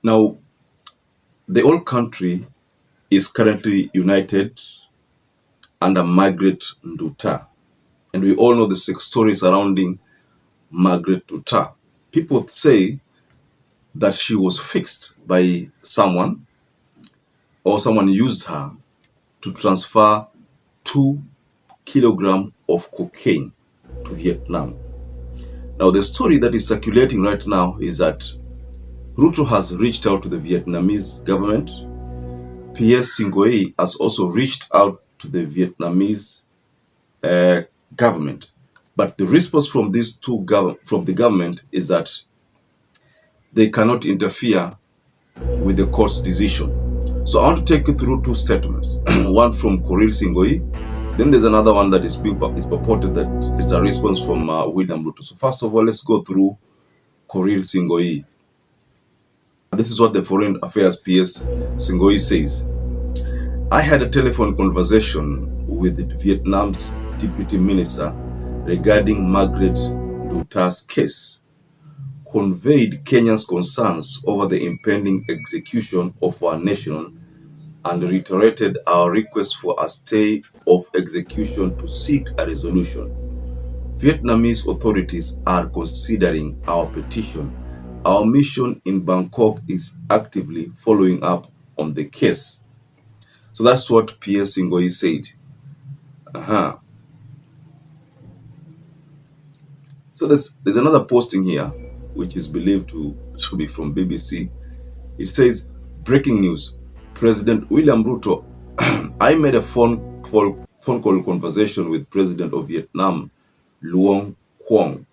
Now, the whole country is currently united under Margaret NDUTA. And we all know the story surrounding Margaret NDUTA. People say that she was fixed by someone, or someone used her to transfer 2 kilograms of cocaine to Vietnam. Now, the story that is circulating right now is that Ruto has reached out to the Vietnamese government. PS Singoei has also reached out to the Vietnamese government. But the response from these two from the government is that they cannot interfere with the court's decision. So I want to take you through two statements. One from Coril Singoei, then there's another one that is purported that it's a response from William Ruto. So first of all, let's go through Coril Singoei. This is what the Foreign Affairs PS Singoei says. I had a telephone conversation with Vietnam's deputy minister regarding Margaret NDUTA's case, conveyed Kenya's concerns over the impending execution of our nation, and reiterated our request for a stay of execution to seek a resolution. Vietnamese authorities are considering our petition. Our mission in Bangkok is actively following up on the case. So that's what PS Singoei said. So there's another posting here, which is believed to be from BBC. It says, breaking news, President William Ruto. I made a phone call conversation with President of Vietnam, Luong Quang,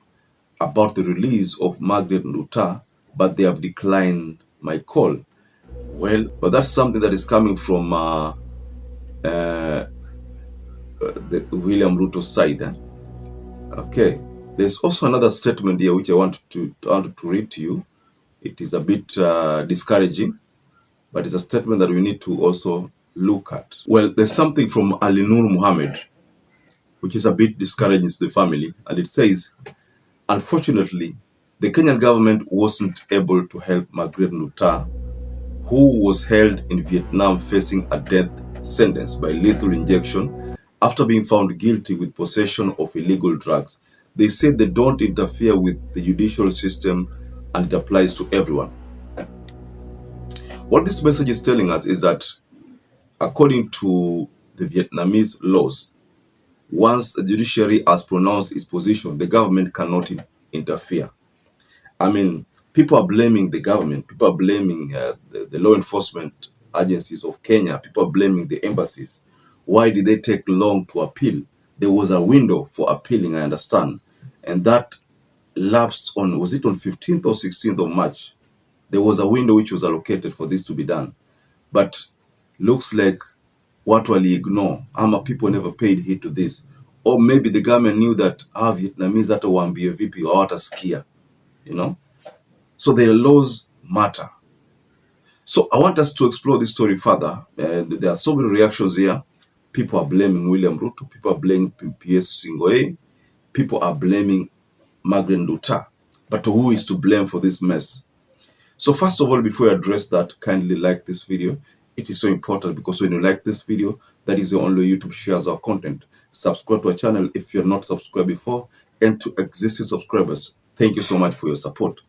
about the release of Margaret NDUTA, but they have declined my call. Well, but that's something that is coming from the William Ruto side. Okay. There's also another statement here which I want to read to you. It is a bit discouraging, but it's a statement that we need to also look at. Well, there's something from Ali Nur Muhammad, which is a bit discouraging to the family, and it says, unfortunately, the Kenyan government wasn't able to help Margaret NDUTA, who was held in Vietnam facing a death sentence by lethal injection after being found guilty with possession of illegal drugs. They said they don't interfere with the judicial system and it applies to everyone. What this message is telling us is that according to the Vietnamese laws, once the judiciary has pronounced its position, the government cannot interfere. I mean, people are blaming the government, people are blaming the law enforcement agencies of Kenya, people are blaming the embassies. Why did they take long to appeal? There was a window for appealing, I understand. And that lapsed on, was it on 15th or 16th of March? There was a window which was allocated for this to be done. But looks like what will ignore. People never paid heed to this. Or maybe the government knew that Vietnamese hata waambie vipi hawatasikia, you know? So their laws matter. So I want us to explore this story further. And there are so many reactions here. People are blaming William Ruto. People are blaming PS Singoei. People are blaming Margaret NDUTA. But who is to blame for this mess? So first of all, before I address that, kindly like this video. It is so important because when you like this video, that is the only YouTube shares our content. Subscribe to our channel if you're not subscribed before, and to existing subscribers, thank you so much for your support.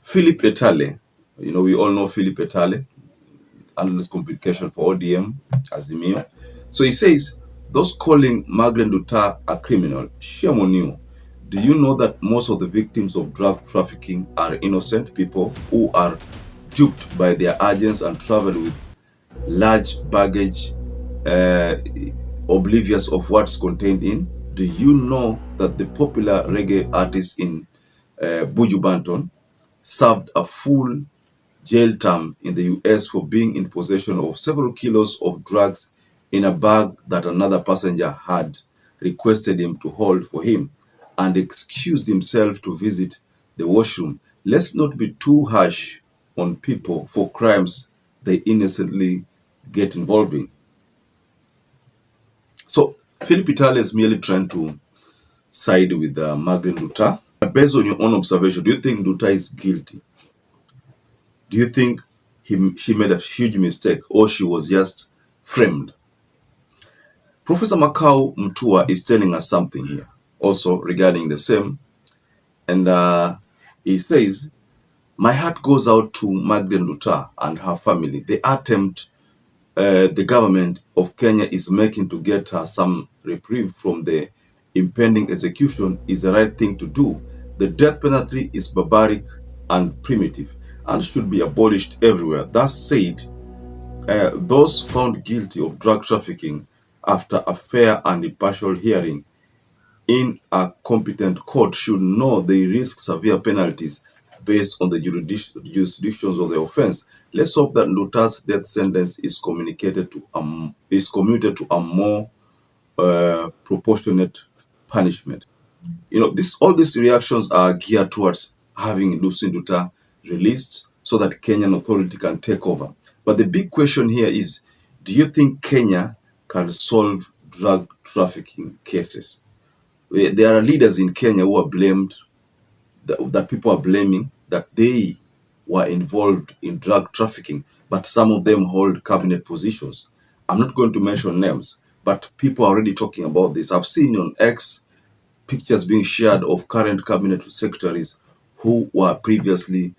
Philip Etale, we all know Philip Etale, analyst complication for ODM, Azimio. So he says, those calling Margaret NDUTA a criminal, shame on you. Do you know that most of the victims of drug trafficking are innocent people who are duped by their agents and travel with large baggage, oblivious of what's contained in? Do you know that the popular reggae artist in Buju Banton served a full jail term in the US for being in possession of several kilos of drugs in a bag that another passenger had requested him to hold for him? and excused himself to visit the washroom. Let's not be too harsh on people for crimes they innocently get involved in. So Philip Italia is merely trying to side with Margaret NDUTA. But based on your own observation, do you think NDUTA is guilty? Do you think she made a huge mistake, or she was just framed? Professor Makau Mtua is telling us something here also regarding the same. And he says, my heart goes out to Margaret NDUTA and her family. The attempt the government of Kenya is making to get her some reprieve from the impending execution is the right thing to do. The death penalty is barbaric and primitive and should be abolished everywhere. That said, those found guilty of drug trafficking after a fair and impartial hearing in a competent court should know they risk severe penalties based on the jurisdictions of the offense. Let's hope that NDUTA's death sentence is commuted to a more proportionate punishment. You know, all these reactions are geared towards having Lucy NDUTA released so that Kenyan authority can take over. But the big question here is, do you think Kenya can solve drug trafficking cases? There are leaders in Kenya who are blamed, that people are blaming that they were involved in drug trafficking, but some of them hold cabinet positions. I'm not going to mention names, but people are already talking about this. I've seen on X pictures being shared of current cabinet secretaries who were previously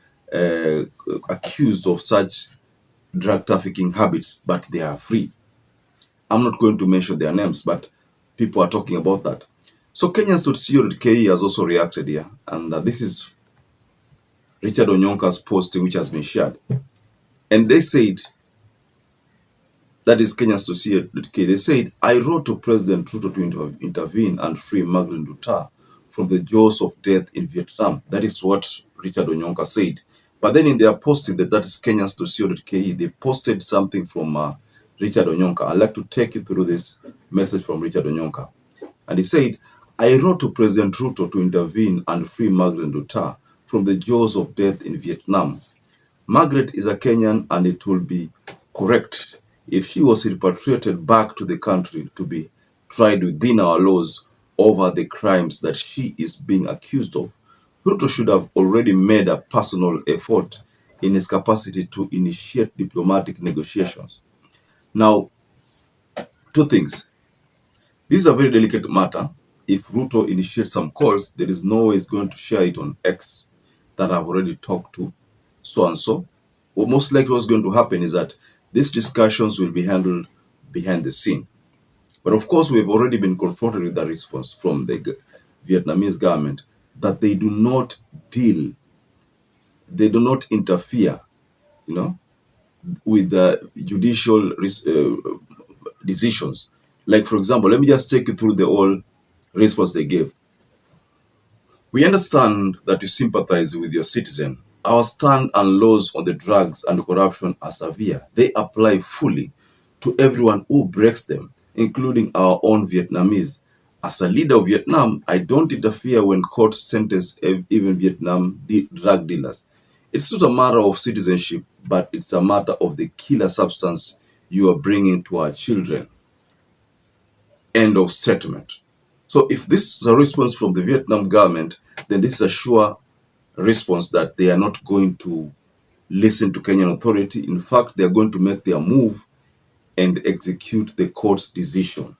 accused of such drug trafficking habits, but they are free. I'm not going to mention their names, but people are talking about that. So Kenyans.co.ke has also reacted here, and this is Richard Onyonka's posting which has been shared. And they said, that is Kenyans.co.ke, they said, I wrote to President Ruto to intervene and free Margaret NDUTA from the jaws of death in Vietnam. That is what Richard Onyonka said. But then in their posting, that is Kenyans.co.ke, they posted something from Richard Onyonka. I'd like to take you through this message from Richard Onyonka. And he said, I wrote to President Ruto to intervene and free Margaret NDUTA from the jaws of death in Vietnam. Margaret is a Kenyan, and it will be correct if she was repatriated back to the country to be tried within our laws over the crimes that she is being accused of. Ruto should have already made a personal effort in his capacity to initiate diplomatic negotiations. Now, two things. This is a very delicate matter. If Ruto initiates some calls, there is no way he's going to share it on X that I've already talked to so and so. What most likely what's going to happen is that these discussions will be handled behind the scene. But of course, we've already been confronted with the response from the Vietnamese government that they do not interfere, with the judicial decisions. Like, for example, let me just take you through the whole response they gave. We understand that you sympathize with your citizen. Our stand and laws on the drugs and corruption are severe. They apply fully to everyone who breaks them, including our own Vietnamese. As a leader of Vietnam, I don't interfere when courts sentence even Vietnam drug dealers. It's not a matter of citizenship, but it's a matter of the killer substance you are bringing to our children. End of statement. So if this is a response from the Vietnam government, then this is a sure response that they are not going to listen to Kenyan authority. In fact, they are going to make their move and execute the court's decision.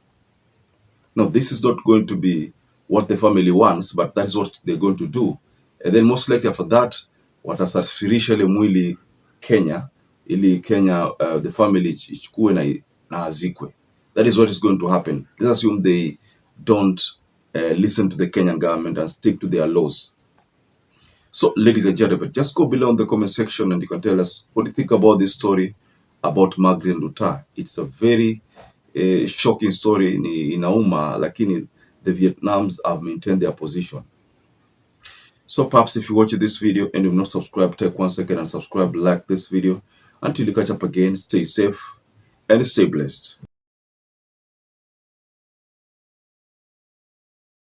Now, this is not going to be what the family wants, but that is what they're going to do. And then most likely after that, watasafirishele mwili Kenya, ili Kenya, the family ichukue na azikwe. That is what is going to happen. Let's assume they don't listen to the Kenyan government and stick to their laws. So, ladies and gentlemen, just go below in the comment section and you can tell us what you think about this story about Margaret NDUTA. It's a very shocking story in Auma, lakini the Vietnams have maintained their position. So perhaps if you watch this video and you've not subscribed, take 1 second and subscribe, like this video. Until you catch up again, stay safe and stay blessed.